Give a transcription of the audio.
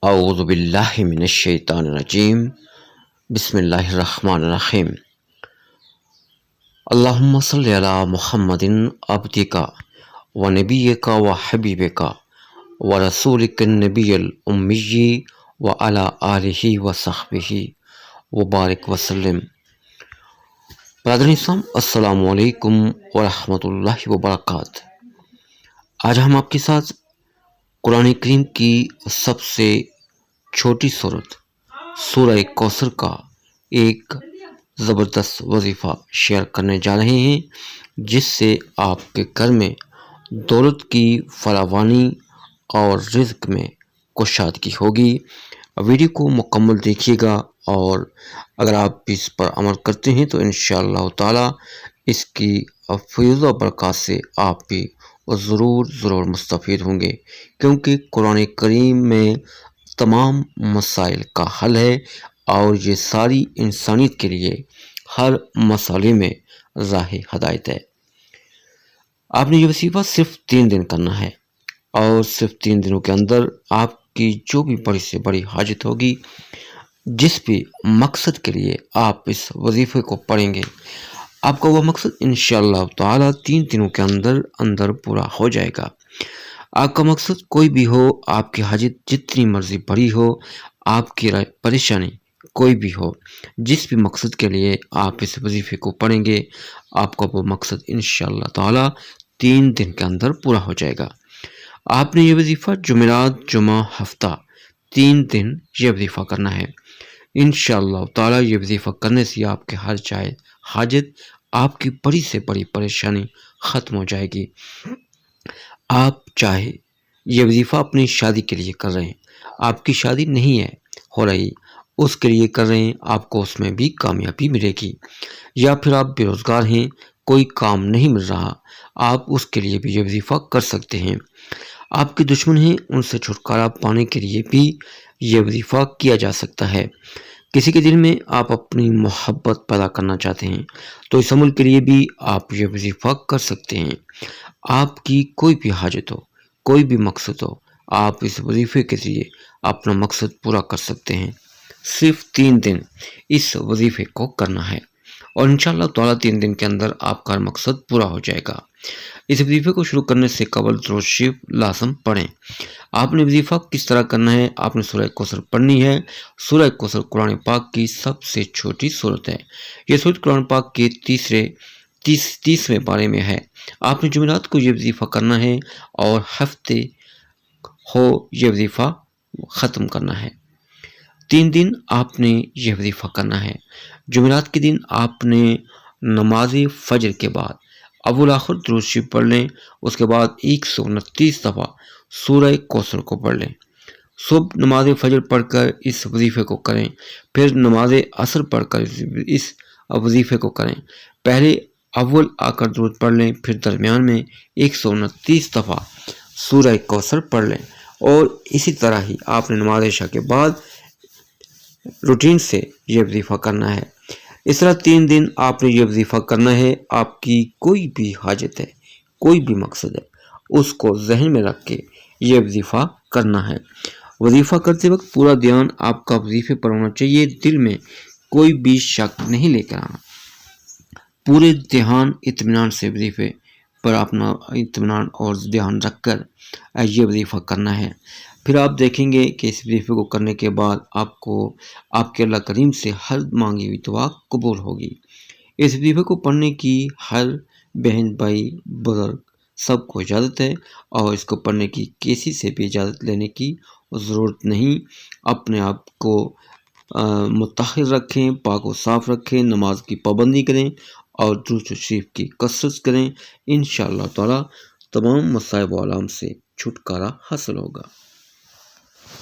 اعوذ باللہ من الشیطان الرجیم بسم اللہ الرحمن الرحیم اللہم صلی علی محمد عبدک و نبیک و حبیبک و رسولک النبی الامی و علی آلہ و صحبہ وبارک وسلم۔ برادران اسلام، السلام علیکم ورحمۃ اللہ وبرکاتہ۔ آج ہم آپ کے ساتھ قرآن کریم کی سب سے چھوٹی صورت سورہ کوثر کا ایک زبردست وظیفہ شیئر کرنے جا رہے ہیں، جس سے آپ کے گھر میں دولت کی فراوانی اور رزق میں کشادگی ہوگی۔ ویڈیو کو مکمل دیکھیے گا، اور اگر آپ اس پر عمل کرتے ہیں تو انشاءاللہ تعالی اس کی فیض و برکات سے آپ بھی ضرور مستفید ہوں گے، کیونکہ قرآن کریم میں تمام مسائل کا حل ہے، اور یہ ساری انسانیت کے لیے ہر مسئلے میں راہ ہدایت ہے۔ آپ نے یہ وظیفہ صرف 3 دن کرنا ہے، اور صرف 3 دنوں کے اندر آپ کی جو بھی بڑی سے بڑی حاجت ہوگی، جس بھی مقصد کے لیے آپ اس وظیفے کو پڑھیں گے، آپ کا وہ مقصد انشاءاللہ تعالی 3 دنوں کے اندر پورا ہو جائے گا۔ آپ کا مقصد کوئی بھی ہو، آپ کی حاجت جتنی مرضی بڑی ہو، آپ کی پریشانی کوئی بھی ہو، جس بھی مقصد کے لیے آپ اس وظیفے کو پڑھیں گے، آپ کا وہ مقصد انشاءاللہ تعالی 3 دن کے اندر پورا ہو جائے گا۔ آپ نے یہ وظیفہ جمعرات، جمعہ، ہفتہ 3 دن یہ وظیفہ کرنا ہے۔ انشاءاللہ تعالی یہ وظیفہ کرنے سے آپ کے ہر چاہے حاجت، آپ کی بڑی سے بڑی پریشانی ختم ہو جائے گی۔ آپ چاہے یہ وظیفہ اپنی شادی کے لیے کر رہے ہیں، آپ کی شادی نہیں ہے ہو رہی، اس کے لیے کر رہے ہیں، آپ کو اس میں بھی کامیابی ملے گی۔ یا پھر آپ بے روزگار ہیں، کوئی کام نہیں مل رہا، آپ اس کے لیے بھی یہ وظیفہ کر سکتے ہیں۔ آپ کے دشمن ہیں، ان سے چھٹکارا پانے کے لیے بھی یہ وظیفہ کیا جا سکتا ہے۔ کسی کے دل میں آپ اپنی محبت پیدا کرنا چاہتے ہیں، تو اس عمل کے لیے بھی آپ یہ وظیفہ کر سکتے ہیں۔ آپ کی کوئی بھی حاجت ہو، کوئی بھی مقصد ہو، آپ اس وظیفے کے ذریعے اپنا مقصد پورا کر سکتے ہیں۔ صرف 3 دن اس وظیفے کو کرنا ہے، اور انشاءاللہ تعالی 3 دن کے اندر آپ کا مقصد پورا ہو جائے گا۔ اس وظیفے کو شروع کرنے سے قبل درود شریف لازم پڑھیں۔ آپ نے وظیفہ کس طرح کرنا ہے؟ آپ نے سورہ کوثر پڑھنی ہے۔ سورہ کوثر قرآن پاک کی سب سے چھوٹی صورت ہے۔ یہ صورت قرآن پاک کے تیسویں پارے میں ہے۔ آپ نے جمعرات کو یہ وظیفہ کرنا ہے، اور ہفتے ہو یہ وظیفہ ختم کرنا ہے۔ 3 دن آپ نے یہ وظیفہ کرنا ہے۔ جمعرات کے دن آپ نے نماز فجر کے بعد اول آخر درود شریف پڑھ لیں، اس کے بعد 129 دفعہ سورہ کوثر کو پڑھ لیں۔ صبح نماز فجر پڑھ کر اس وظیفے کو کریں، پھر نماز عصر پڑھ کر اس وظیفے کو کریں۔ پہلے اول آ کر درود پڑھ لیں، پھر درمیان میں 129 دفعہ سورہ کوثر پڑھ لیں، اور اسی طرح ہی آپ نے نماز عشاء کے بعد روٹین سے یہ وظیفہ کرنا ہے۔ اس طرح 3 دن آپ نے یہ وظیفہ کرنا ہے۔ آپ کی کوئی بھی حاجت ہے، کوئی بھی مقصد ہے، اس کو ذہن میں رکھ کے یہ وظیفہ کرنا ہے۔ وظیفہ کرتے وقت پورا دھیان آپ کا وظیفے پر ہونا چاہیے، دل میں کوئی بھی شک نہیں لے کر آنا۔ پورے دھیان اطمینان سے وظیفے پر اپنا اطمینان اور دھیان رکھ کر یہ وظیفہ کرنا ہے۔ پھر آپ دیکھیں گے کہ اس وظیفے کو کرنے کے بعد آپ کو آپ کے اللہ کریم سے ہر مانگی ہوئی دعا قبول ہوگی۔ اس وظیفے کو پڑھنے کی ہر بہن، بھائی، بزرگ سب کو اجازت ہے، اور اس کو پڑھنے کی کسی سے بھی اجازت لینے کی ضرورت نہیں۔ اپنے آپ کو مطہر رکھیں، پاک و صاف رکھیں، نماز کی پابندی کریں، اور درود شریف کی کثرت کریں۔ انشاءاللہ تعالی تمام مصائب و آلام سے چھٹکارا حاصل ہوگا۔